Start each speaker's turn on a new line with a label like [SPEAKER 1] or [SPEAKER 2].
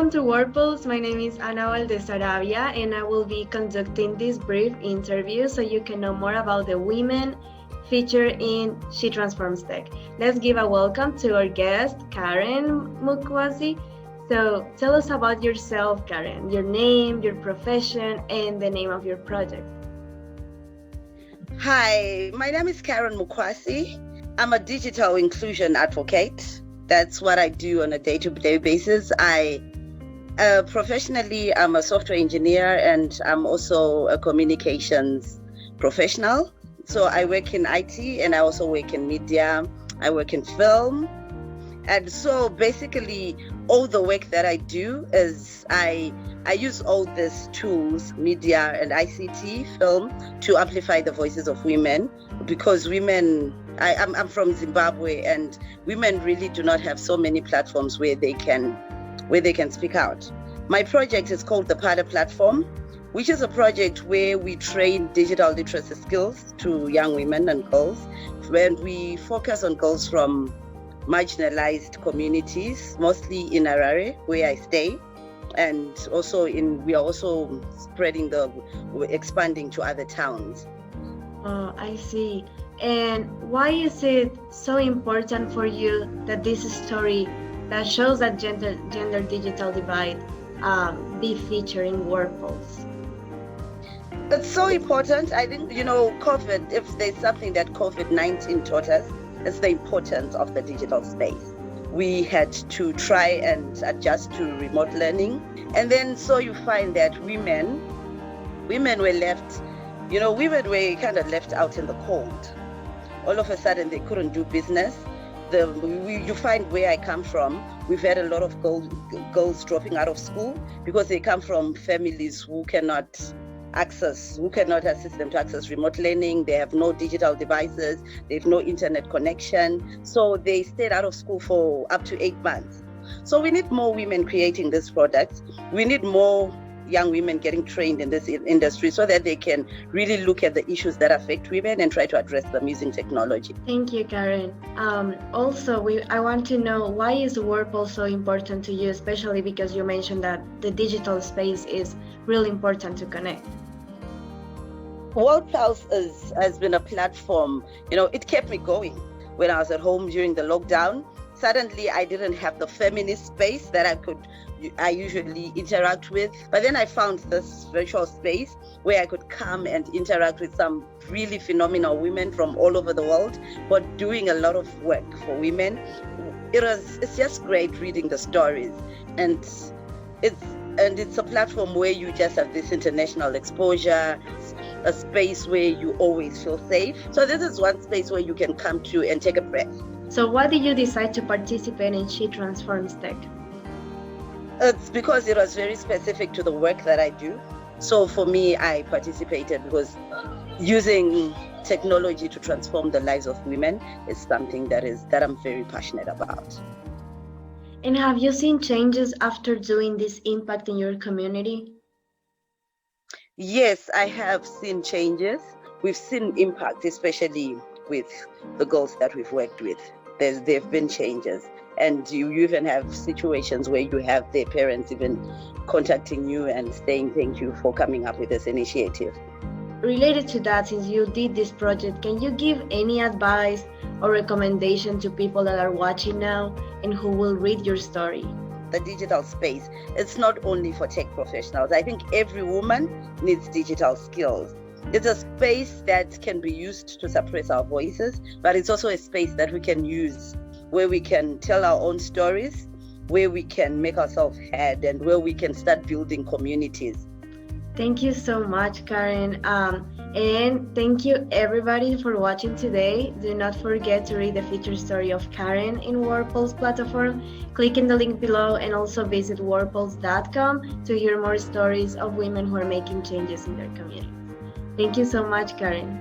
[SPEAKER 1] welcome to Warples. My name is Ana Valdez Arabia, and I will be conducting this brief interview so you can know more about the women featured in She Transforms Tech. Let's give a welcome to our guest, Karen Mukwasi. So tell us about yourself, Karen, your name, your profession, and the name of your project.
[SPEAKER 2] Hi, my name is Karen Mukwasi. I'm a digital inclusion advocate. That's what I do on a day-to-day basis. Professionally, I'm a software engineer and I'm also a communications professional. So I work in IT and I also work in media. I work in film. And so basically all the work that I do is I use all these tools, media and ICT, film, to amplify the voices of women, because women, I'm from Zimbabwe, and women really do not have so many platforms where they can speak out. My project is called the Pada Platform, which is a project where we train digital literacy skills to young women and girls, and we focus on girls from marginalized communities, mostly in Harare, where I stay, and also we are also expanding to other towns.
[SPEAKER 1] Oh, I see. And why is it so important for you that this story that shows that gender digital divide be featured in Warples?
[SPEAKER 2] It's so important. I think, COVID, if there's something that COVID-19 taught us, it's the importance of the digital space. We had to try and adjust to remote learning. And then so you find that women were left, women were kind of left out in the cold. All of a sudden they couldn't do business. You find where I come from, we've had a lot of girls dropping out of school because they come from families who cannot assist them to access remote learning. They have no digital devices, they have no internet connection. So they stayed out of school for up to 8 months. So we need more women creating these products. We need more young women getting trained in this industry so that they can really look at the issues that affect women and try to address them using technology.
[SPEAKER 1] Thank you, Karen. Also, I want to know, why is Warple so important to you, especially because you mentioned that the digital space is really important to connect?
[SPEAKER 2] Warples has been a platform, it kept me going. When I was at home during the lockdown, suddenly I didn't have the feminist space that I usually interact with. But then I found this virtual space where I could come and interact with some really phenomenal women from all over the world, but doing a lot of work for women. It's just great reading the stories, and it's a platform where you just have this international exposure, a space where you always feel safe. So this is one space where you can come to and take a breath.
[SPEAKER 1] So why did you decide to participate in She Transforms Tech?
[SPEAKER 2] It's because it was very specific to the work that I do. So for me, I participated because using technology to transform the lives of women is something that I'm very passionate about.
[SPEAKER 1] And have you seen changes after doing this impact in your community?
[SPEAKER 2] Yes, I have seen changes. We've seen impact, especially with the girls that we've worked with. There have been changes. And you even have situations where you have their parents even contacting you and saying thank you for coming up with this initiative.
[SPEAKER 1] Related to that, since you did this project, can you give any advice or recommendation to people that are watching now and who will read your story?
[SPEAKER 2] The digital space, it's not only for tech professionals. I think every woman needs digital skills. It's a space that can be used to suppress our voices, but it's also a space that we can use where we can tell our own stories, where we can make ourselves heard, and where we can start building communities.
[SPEAKER 1] Thank you so much, Karen. And thank you everybody for watching today. Do not forget to read the feature story of Karen in Warple's platform. Click in the link below and also visit warples.com to hear more stories of women who are making changes in their communities. Thank you so much, Karen.